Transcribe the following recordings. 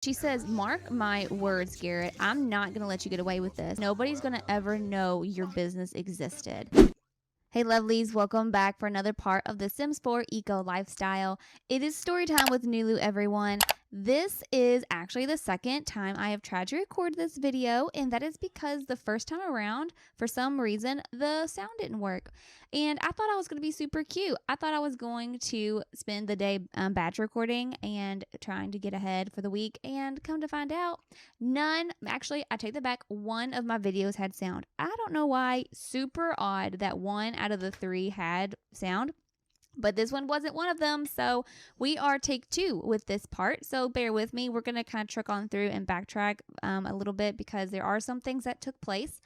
She says, mark my words, Garrett, I'm not going to let you get away with this. Nobody's going to ever know your business existed. Hey lovelies, welcome back for another part of the Sims 4 Eco Lifestyle. It is story time with Nulu, everyone. This is actually the second time I have tried to record this video, and that is because the first time around, for some reason, the sound didn't work. And I thought I was going to be super cute. I thought I was going to spend the day batch recording and trying to get ahead for the week, and come to find out, none. Actually, I take that back. One of my videos had sound. I don't know why. Super odd that one out of the three had sound. But this one wasn't one of them, so we are take two with this part. So bear with me. We're going to kind of truck on through and backtrack a little bit because there are some things that took place.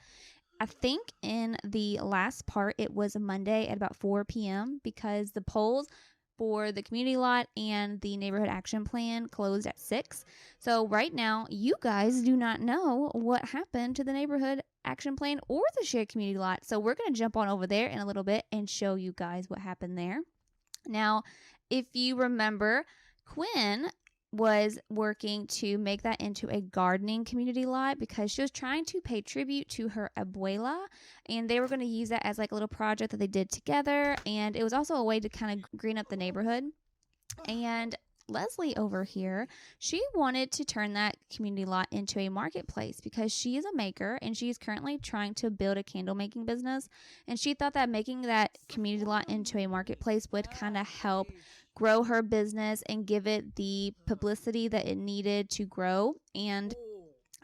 I think in the last part, it was Monday at about 4 p.m. because the polls for the community lot and the neighborhood action plan closed at 6. So right now, you guys do not know what happened to the neighborhood action plan or the shared community lot. So we're going to jump on over there in a little bit and show you guys what happened there. Now, if you remember, Quinn was working to make that into a gardening community lot because she was trying to pay tribute to her Abuela, and they were going to use that as like a little project that they did together, and it was also a way to kind of green up the neighborhood. And Leslie over here, she wanted to turn that community lot into a marketplace because she is a maker and she is currently trying to build a candle making business, and she thought that making that community lot into a marketplace would kind of help grow her business and give it the publicity that it needed to grow. And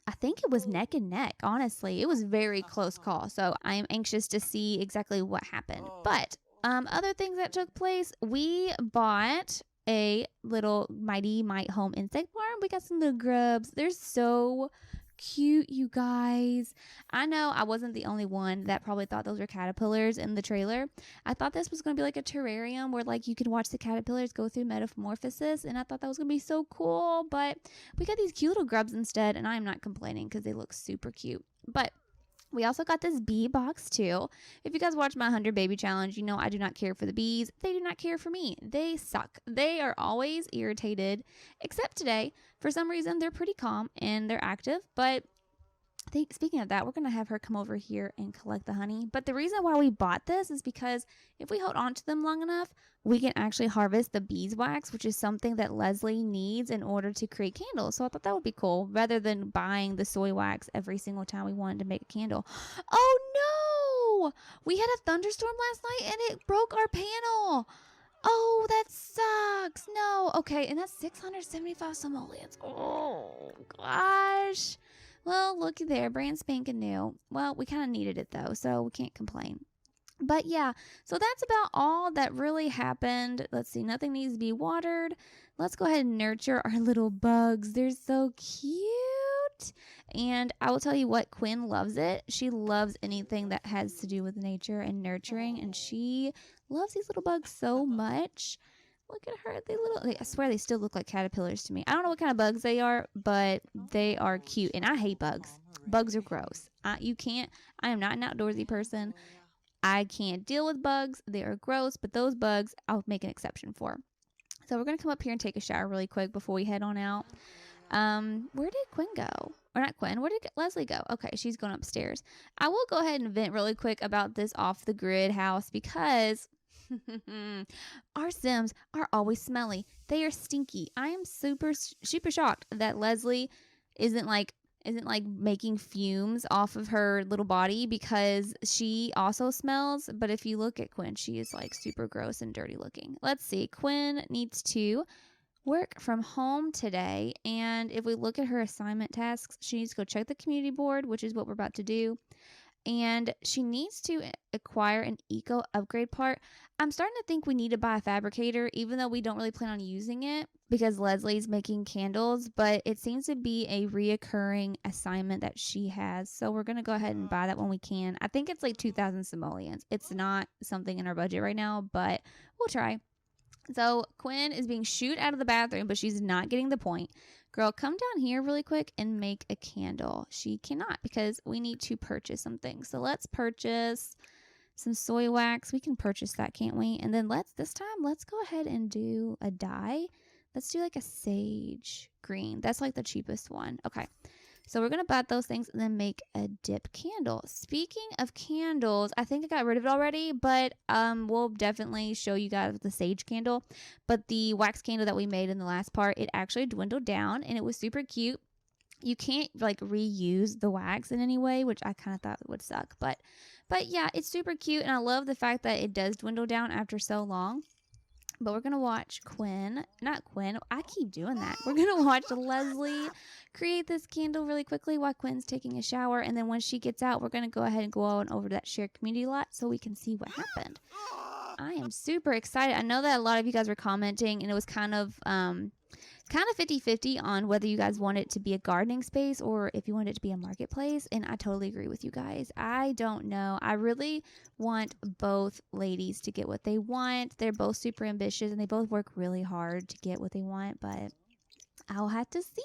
I think it was neck and neck, honestly. It was very close call. So I am anxious to see exactly what happened. But other things that took place, we bought a little Mighty Mite home insect farm. We got some little grubs. They're so cute, you guys. I know I wasn't the only one that probably thought those were caterpillars in the trailer. I thought this was going to be like a terrarium where like you could watch the caterpillars go through metamorphosis, and I thought that was going to be so cool, but we got these cute little grubs instead, and I am not complaining because they look super cute. But we also got this bee box too. If you guys watch my 100 baby challenge, you know I do not care for the bees. They do not care for me. They suck. They are always irritated, except today. For some reason, they're pretty calm and they're active. But I think speaking of that, we're going to have her come over here and collect the honey. But the reason why we bought this is because if we hold on to them long enough, we can actually harvest the beeswax, which is something that Leslie needs in order to create candles. So I thought that would be cool rather than buying the soy wax every single time we wanted to make a candle. Oh no! We had a thunderstorm last night and it broke our panel. Oh, that sucks. No. Okay, and that's 675 simoleons. Oh, gosh. Well, looky there, brand spanking new. Well, we kind of needed it, though, so we can't complain. But, yeah, so that's about all that really happened. Let's see, nothing needs to be watered. Let's go ahead and nurture our little bugs. They're so cute. And I will tell you what, Quinn loves it. She loves anything that has to do with nature and nurturing, and she loves these little bugs so much. Look at her. I swear they still look like caterpillars to me. I don't know what kind of bugs they are, but they are cute. And I hate bugs. Bugs are gross. I am not an outdoorsy person. I can't deal with bugs. They are gross, but those bugs I'll make an exception for. So we're going to come up here and take a shower really quick before we head on out. Where did Quinn go? Or not Quinn. Where did Leslie go? Okay, she's going upstairs. I will go ahead and vent really quick about this off-the-grid house because our Sims are always smelly. They are stinky. I am super shocked that Leslie isn't like making fumes off of her little body because she also smells. But if you look at Quinn, she is like super gross and dirty looking. Let's see. Quinn needs to work from home today, and if we look at her assignment tasks, she needs to go check the community board, which is what we're about to do, and she needs to acquire an eco upgrade part. I'm starting to think we need to buy a fabricator, even though we don't really plan on using it because Leslie's making candles, but it seems to be a reoccurring assignment that she has, so we're going to go ahead and buy that when we can. I think it's like 2,000 simoleons. It's not something in our budget right now, but we'll try. So Quinn is being shooed out of the bathroom, but she's not getting the point. Girl, come down here really quick and make a candle. She cannot because we need to purchase some things. So let's purchase some soy wax. We can purchase that, can't we? And then let's go ahead and do a dye. Let's do like a sage green. That's like the cheapest one. Okay. So we're going to bat those things and then make a dip candle. Speaking of candles, I think I got rid of it already, but we'll definitely show you guys the sage candle. But the wax candle that we made in the last part, it actually dwindled down and it was super cute. You can't like reuse the wax in any way, which I kind of thought would suck. But yeah, it's super cute. And I love the fact that it does dwindle down after so long. But we're going to watch not Quinn. I keep doing that. We're going to watch Leslie create this candle really quickly while Quinn's taking a shower. And then when she gets out, we're going to go ahead and go on over to that shared community lot so we can see what happened. I am super excited. I know that a lot of you guys were commenting, and it was kind of 50-50 on whether you guys want it to be a gardening space or if you want it to be a marketplace. And I totally agree with you guys. I don't know. I really want both ladies to get what they want. They're both super ambitious and they both work really hard to get what they want, but I'll have to see.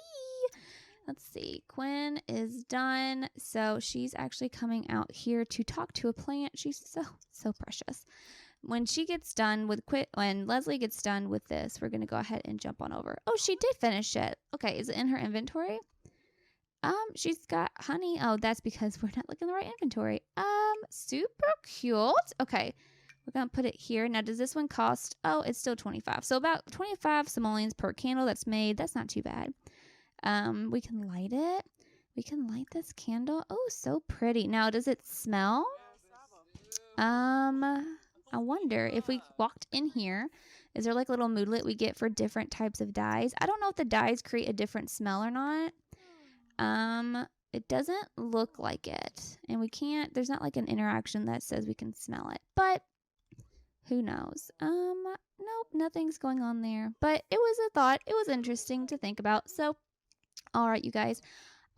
Let's see. Quinn is done. So she's actually coming out here to talk to a plant. She's so precious. When she gets done with when Leslie gets done with this, we're going to go ahead and jump on over. Oh, she did finish it. Okay, is it in her inventory? She's got honey. Oh, that's because we're not looking at the right inventory. Super cute. Okay, we're going to put it here. Now, does this one cost? Oh, it's still 25. So about 25 simoleons per candle that's made. That's not too bad. We can light it. We can light this candle. Oh, so pretty. Now, does it smell? I wonder if we walked in here, is there like a little moodlet we get for different types of dyes? I don't know if the dyes create a different smell or not. It doesn't look like it. And we can't, there's not like an interaction that says we can smell it. But who knows? Nope, nothing's going on there. But it was a thought. It was interesting to think about. So, all right, you guys.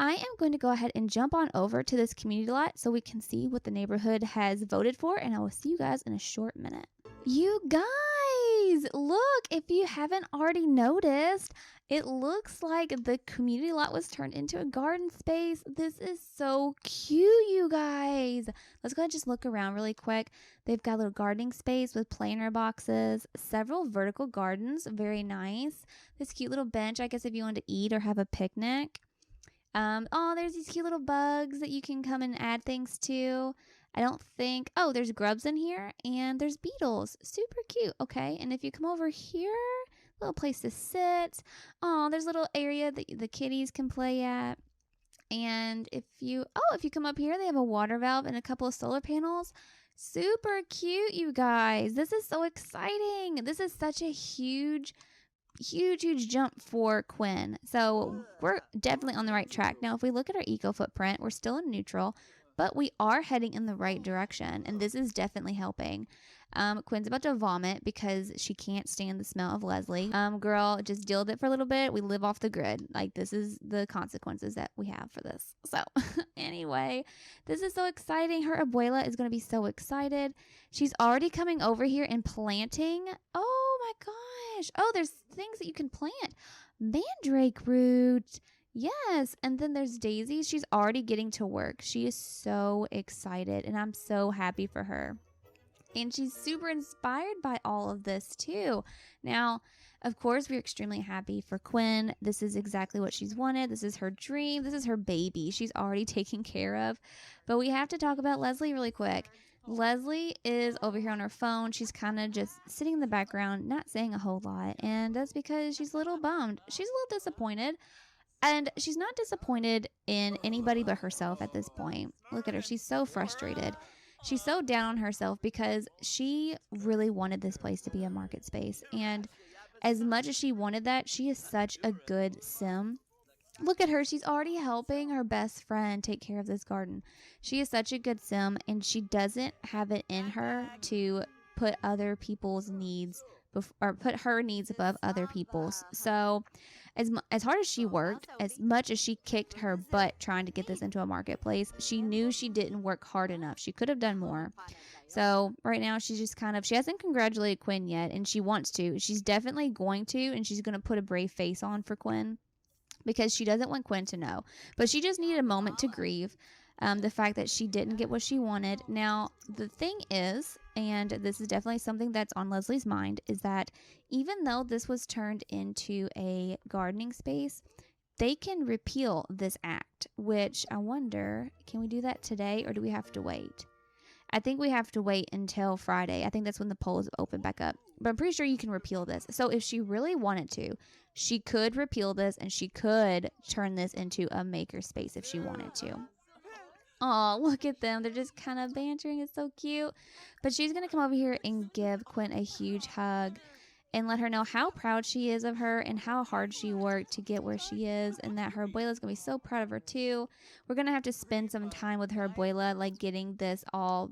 I am going to go ahead and jump on over to this community lot so we can see what the neighborhood has voted for, and I will see you guys in a short minute. You guys, look, if you haven't already noticed, it looks like the community lot was turned into a garden space. This is so cute, you guys. Let's go ahead and just look around really quick. They've got a little gardening space with planter boxes, several vertical gardens, very nice. This cute little bench, I guess if you want to eat or have a picnic. Oh, there's these cute little bugs that you can come and add things to. I don't think, oh, there's grubs in here and there's beetles. Super cute. Okay. And if you come over here, little place to sit. Oh, there's a little area that the kitties can play at. And if you come up here, they have a water valve and a couple of solar panels. Super cute, you guys. This is so exciting. This is such a huge jump for Quinn. So we're definitely on the right track. Now, if we look at our eco footprint, we're still in neutral, but we are heading in the right direction. And this is definitely helping. Quinn's about to vomit because she can't stand the smell of Leslie. Girl, just deal with it for a little bit. We live off the grid. Like, this is the consequences that we have for this. So anyway, this is so exciting. Her abuela is going to be so excited. She's already coming over here and planting. Oh my gosh. Oh, there's things that you can plant. Mandrake root. Yes. And then there's Daisy. She's already getting to work. She is so excited and I'm so happy for her. And she's super inspired by all of this too. Now, of course, we're extremely happy for Quinn. This is exactly what she's wanted. This is her dream. This is her baby. She's already taken care of. But we have to talk about Leslie really quick. Leslie is over here on her phone. She's kind of just sitting in the background, not saying a whole lot. And that's because she's a little bummed. She's a little disappointed. And she's not disappointed in anybody but herself at this point. Look at her. She's so frustrated. She's so down on herself because she really wanted this place to be a market space. And as much as she wanted that, she is such a good sim. Look at her. She's already helping her best friend take care of this garden. She is such a good sim, and she doesn't have it in her to put other people's needs or put her needs above other people's. So as hard as she worked, as much as she kicked her butt trying to get this into a marketplace, she knew she didn't work hard enough. She could have done more. So right now she's just she hasn't congratulated Quinn yet, and she wants to. She's definitely going to, and she's going to put a brave face on for Quinn because she doesn't want Quinn to know. But she just needed a moment to grieve the fact that she didn't get what she wanted. Now, the thing is, and this is definitely something that's on Leslie's mind, is that even though this was turned into a gardening space, they can repeal this act, which I wonder, can we do that today or do we have to wait? I think we have to wait until Friday. I think that's when the polls open back up. But I'm pretty sure you can repeal this. So if she really wanted to, she could repeal this and she could turn this into a maker space if she wanted to. Oh, look at them. They're just kind of bantering. It's so cute. But she's going to come over here and give Quinn a huge hug and let her know how proud she is of her and how hard she worked to get where she is, and that her abuela is going to be so proud of her too. We're going to have to spend some time with her abuela, like getting this all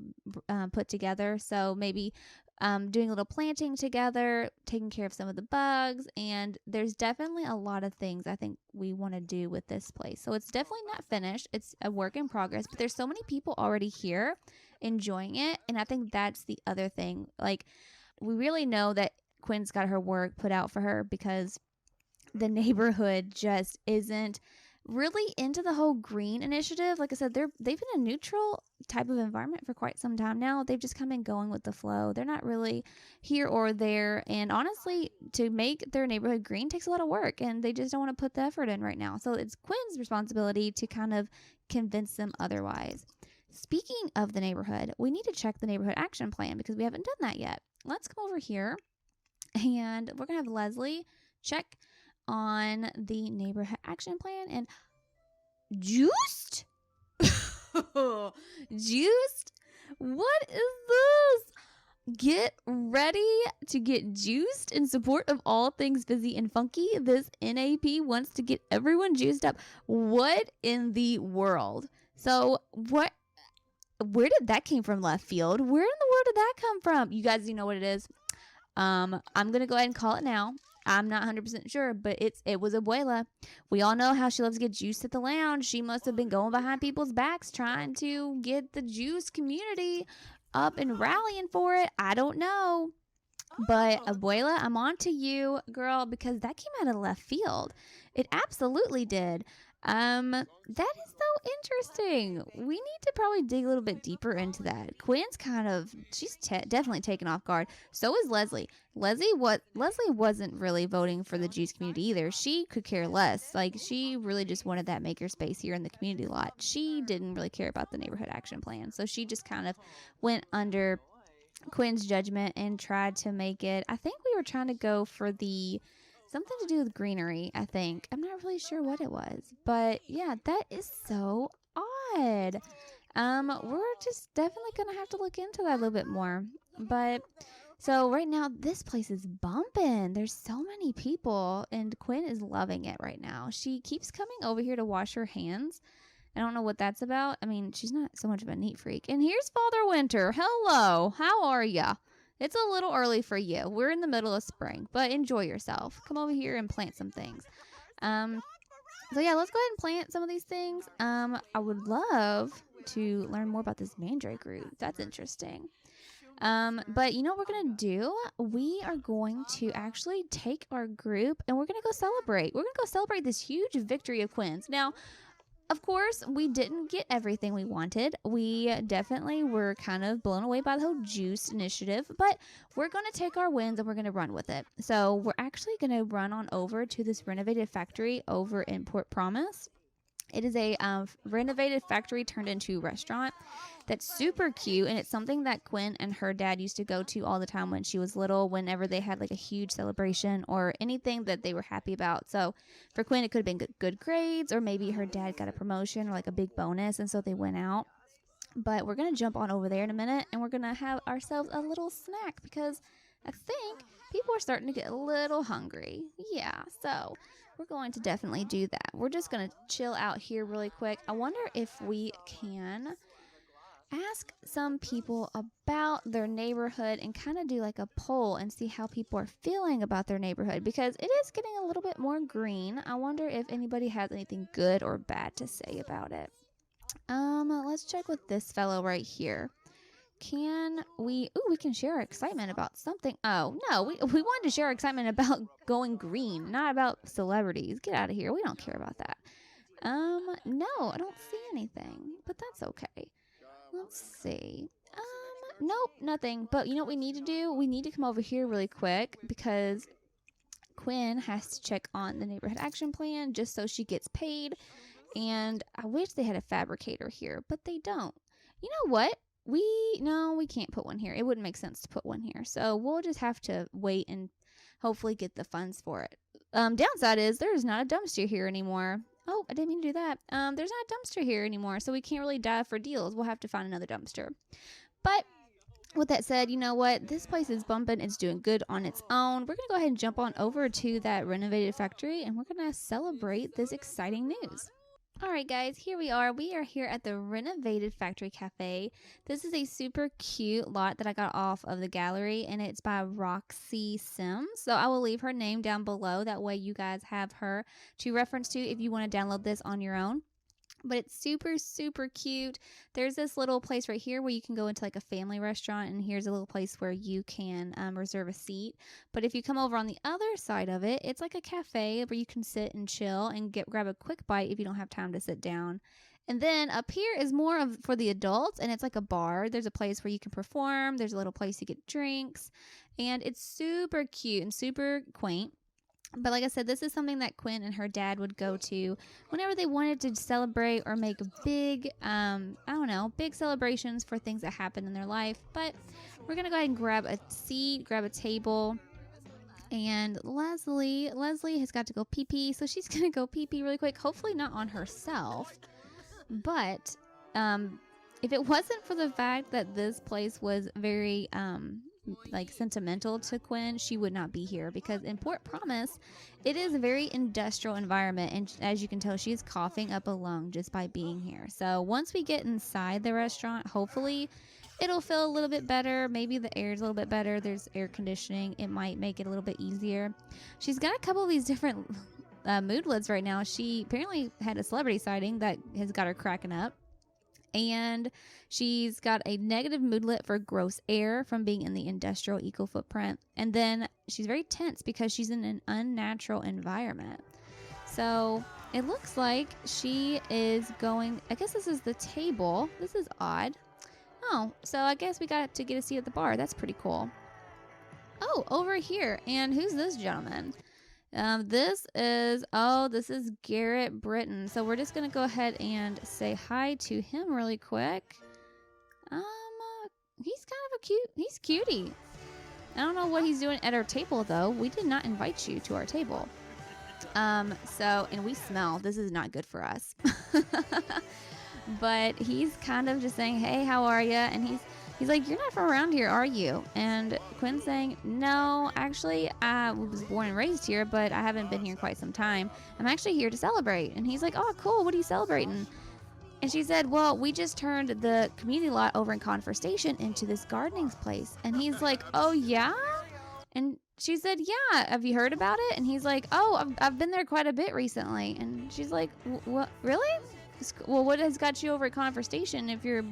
put together. So maybe doing a little planting together, taking care of some of the bugs, and there's definitely a lot of things I think we want to do with this place. So it's definitely not finished. It's a work in progress, but there's so many people already here enjoying it, and I think that's the other thing. Like, we really know that Quinn's got her work put out for her because the neighborhood just isn't really into the whole green initiative. Like I said, they've been a neutral type of environment for quite some time now. They've just kind of been going with the flow. They're not really here or there. And honestly, to make their neighborhood green takes a lot of work, and they just don't want to put the effort in right now. So it's Quinn's responsibility to kind of convince them otherwise. Speaking of the neighborhood, we need to check the neighborhood action plan because we haven't done that yet. Let's come over here. And we're going to have Leslie check on the neighborhood action plan. And juiced? Juiced? What is this? Get ready to get juiced in support of all things fizzy and funky. This NAP wants to get everyone juiced up. What in the world? So where did that came from left field? Where in the world did that come from? You guys, you know what it is? I'm going to go ahead and call it now. I'm not 100% sure, but it was Abuela. We all know how she loves to get juice at the lounge. She must have been going behind people's backs trying to get the juice community up and rallying for it. I don't know. But Abuela, I'm on to you, girl, because that came out of left field. It absolutely did. That is so interesting. We need to probably dig a little bit deeper into that. Quinn's she's definitely taken off guard. So is Leslie. Leslie wasn't really voting for the juice community either. She could care less. Like, she really just wanted that maker space here in the community lot. She didn't really care about the neighborhood action plan. So she just kind of went under Quinn's judgment and tried to make it. I think we were trying to go for something to do with greenery, I think. I'm not really sure what it was. But yeah, that is so odd. We're just definitely going to have to look into that a little bit more. But so right now, this place is bumping. There's so many people, and Quinn is loving it right now. She keeps coming over here to wash her hands. I don't know what that's about. I mean, she's not so much of a neat freak. And here's Father Winter. Hello. How are ya? It's a little early for you. We're in the middle of spring, but enjoy yourself. Come over here and plant some things. So yeah, let's go ahead and plant some of these things. I would love to learn more about this mandrake root. That's interesting. But you know what we're going to do? We are going to actually take our group and we're going to go celebrate. We're going to go celebrate this huge victory of Quinn's. Now, of course, we didn't get everything we wanted. We definitely were kind of blown away by the whole juice initiative, but we're going to take our wins and we're going to run with it. So we're actually going to run on over to this renovated factory over in Port Promise. It is a renovated factory turned into a restaurant that's super cute, and it's something that Quinn and her dad used to go to all the time when she was little, whenever they had like a huge celebration or anything that they were happy about. So for Quinn, it could have been good grades, or maybe her dad got a promotion or like a big bonus, and so they went out. But we're going to jump on over there in a minute, and we're going to have ourselves a little snack because I think people are starting to get a little hungry. Yeah, so we're going to definitely do that. We're just going to chill out here really quick. I wonder if we can ask some people about their neighborhood and kind of do like a poll and see how people are feeling about their neighborhood, because it is getting a little bit more green. I wonder if anybody has anything good or bad to say about it. Let's check with this fellow right here. Can we can share our excitement about something. Oh no, we wanted to share our excitement about going green, not about celebrities. Get out of here. We don't care about that. No, I don't see anything, but that's okay. Let's see. Nope, nothing. But you know what we need to do? We need to come over here really quick because Quinn has to check on the neighborhood action plan just so she gets paid. And I wish they had a fabricator here, but they don't. You know what? We can't put one here. It wouldn't make sense to put one here. So we'll just have to wait and hopefully get the funds for it. Downside is there's not a dumpster here anymore. Oh, I didn't mean to do that. There's not a dumpster here anymore, so we can't really dive for deals. We'll have to find another dumpster. But with that said, you know what? This place is bumping. It's doing good on its own. We're going to go ahead and jump on over to that renovated factory, and we're going to celebrate this exciting news. All right, guys, here we are. We are here at the renovated factory cafe. This is a super cute lot that I got off of the gallery, and it's by Roxy Sims. So I will leave her name down below. That way you guys have her to reference to if you want to download this on your own. But it's super, super cute. There's this little place right here where you can go into like a family restaurant, and here's a little place where you can reserve a seat. But if you come over on the other side of it, it's like a cafe where you can sit and chill and grab a quick bite if you don't have time to sit down. And then up here is more of for the adults, and it's like a bar. There's a place where you can perform. There's a little place to get drinks, and it's super cute and super quaint. But like I said, this is something that Quinn and her dad would go to whenever they wanted to celebrate or make big, big celebrations for things that happen in their life. But we're going to go ahead and grab a seat, grab a table. And Leslie has got to go pee-pee, so she's going to go pee-pee really quick. Hopefully not on herself. But if it wasn't for the fact that this place was very sentimental to Quinn, she would not be here, because in Port Promise it is a very industrial environment, and as you can tell, she's coughing up a lung just by being here. So once we get inside the restaurant, hopefully it'll feel a little bit better. Maybe the air is a little bit better. There's air conditioning. It might make it a little bit easier. She's got a couple of these different moodlets right now. She apparently had a celebrity sighting that has got her cracking up. And she's got a negative moodlet for gross air from being in the industrial eco footprint. And then she's very tense because she's in an unnatural environment. So it looks like she is going, I guess this is the table. This is odd. Oh, so I guess we got to get a seat at the bar. That's pretty cool. Oh, over here. And who's this gentleman? This is Garrett Britton. So we're just going to go ahead and say hi to him really quick. He's kind of he's cutie. I don't know what he's doing at our table though. We did not invite you to our table. And we smell. This is not good for us. But he's kind of just saying, hey, how are you? And he's like, you're not from around here, are you? And Quinn's saying, no, actually, I was born and raised here, but I haven't been here quite some time. I'm actually here to celebrate. And he's like, oh, cool. What are you celebrating? And she said, well, we just turned the community lot over in Conifer Station into this gardening place. And he's like, oh, yeah? And she said, yeah, have you heard about it? And he's like, oh, I've been there quite a bit recently. And she's like, what, really? Well, what has got you over at Conifer Station if you're,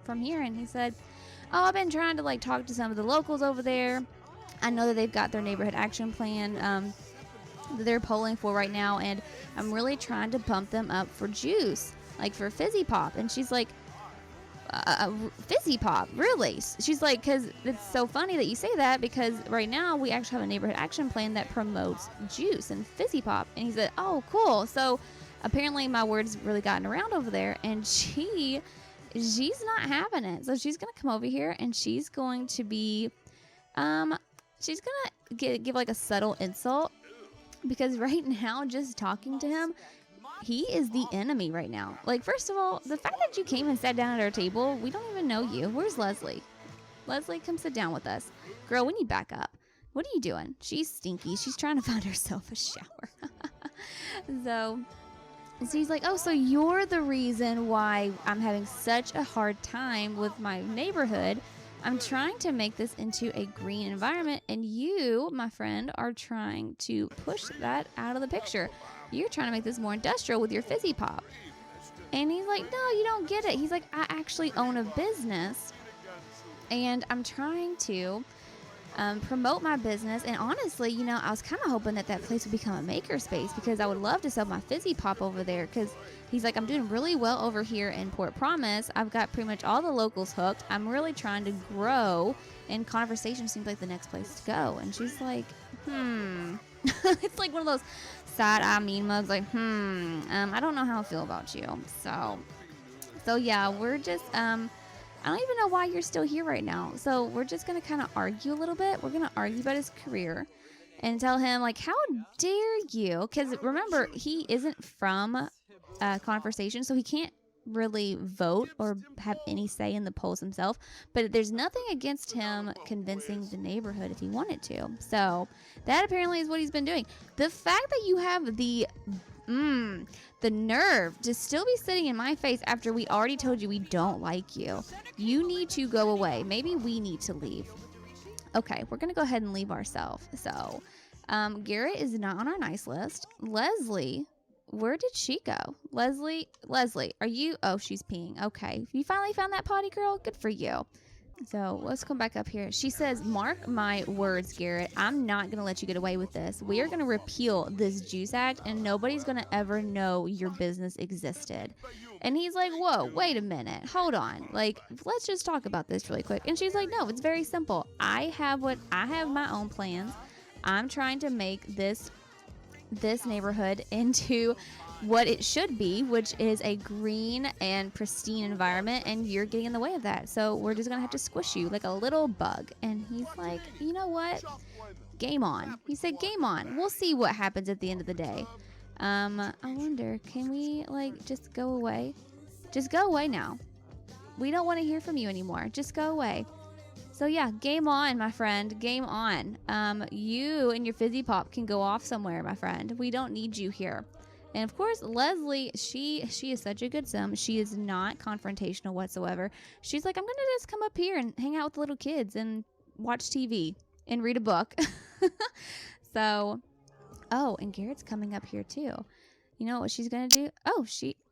from here? And he said, oh, I've been trying to talk to some of the locals over there. I know that they've got their neighborhood action plan that they're polling for right now, and I'm really trying to bump them up for juice, like for fizzy pop. And she's like, fizzy pop, really? She's like, because it's so funny that you say that, because right now we actually have a neighborhood action plan that promotes juice and fizzy pop. And he said, oh, cool. So apparently my word's really gotten around over there, and she's not having it. So she's going to come over here, and she's going to be, she's going to give like a subtle insult, because right now, just talking to him, he is the enemy right now. Like, first of all, the fact that you came and sat down at our table, we don't even know you. Where's Leslie? Leslie, come sit down with us. Girl, we need backup. What are you doing? She's stinky. She's trying to find herself a shower. So he's like, oh, so you're the reason why I'm having such a hard time with my neighborhood. I'm trying to make this into a green environment, and you, my friend, are trying to push that out of the picture. You're trying to make this more industrial with your fizzy pop. And he's like, no, you don't get it. He's like, I actually own a business, and I'm trying to promote my business. And honestly, you know, I was kind of hoping that that place would become a maker space because I would love to sell my fizzy pop over there, because he's like, I'm doing really well over here in Port Promise. I've got pretty much all the locals hooked. I'm really trying to grow, and Conifer Station seems like the next place to go. And she's like, it's like one of those side eye mean mugs, like, I don't know how I feel about you. So yeah, we're just, I don't even know why you're still here right now. So we're just going to kind of argue a little bit. We're going to argue about his career and tell him, like, how dare you? Because remember, he isn't from Conifer Station, so he can't really vote or have any say in the polls himself. But there's nothing against him convincing the neighborhood if he wanted to. So that apparently is what he's been doing. The fact that you have the nerve to still be sitting in my face after we already told you we don't like you. You need to go away. Maybe we need to leave. Okay, we're going to go ahead and leave ourselves. So, Garrett is not on our nice list. Leslie, where did she go? Leslie, are you? Oh, she's peeing. Okay. You finally found that potty, girl? Good for you. So let's come back up here. She says, mark my words, Garrett. I'm not going to let you get away with this. We are going to repeal this Juice Act, and nobody's going to ever know your business existed. And he's like, whoa, wait a minute. Hold on. Like, let's just talk about this really quick. And she's like, no, it's very simple. I have my own plans. I'm trying to make this neighborhood into what it should be, which is a green and pristine environment, and you're getting in the way of that. So we're just gonna have to squish you like a little bug. And he's like, you know what? Game on. He said, game on. We'll see what happens at the end of the day. I wonder, can we like just go away? Just go away now. We don't want to hear from you anymore. Just go away. So yeah, game on, my friend. Game on. You and your fizzy pop can go off somewhere, my friend. We don't need you here. And of course, Leslie, she is such a good sim. She is not confrontational whatsoever. She's like, I'm gonna just come up here and hang out with the little kids and watch TV and read a book. So, oh, and Garrett's coming up here too. You know what she's gonna do? Oh,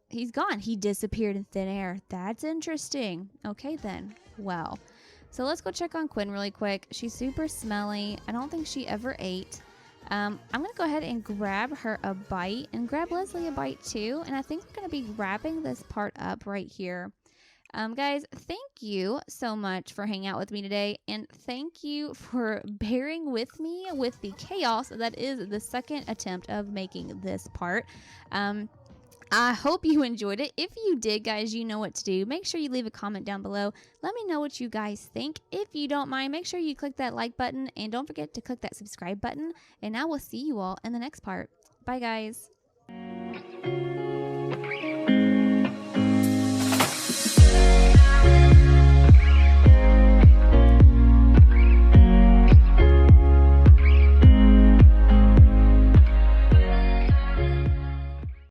he's gone. He disappeared in thin air. That's interesting. Okay then. Well, so let's go check on Quinn really quick. She's super smelly. I don't think she ever ate. I'm going to go ahead and grab her a bite and grab Leslie a bite too. And I think we're going to be wrapping this part up right here. Guys, thank you so much for hanging out with me today. And thank you for bearing with me with the chaos that is the second attempt of making this part. I hope you enjoyed it. If you did, guys, you know what to do. Make sure you leave a comment down below. Let me know what you guys think. If you don't mind, make sure you click that like button and don't forget to click that subscribe button. And I will see you all in the next part. Bye, guys.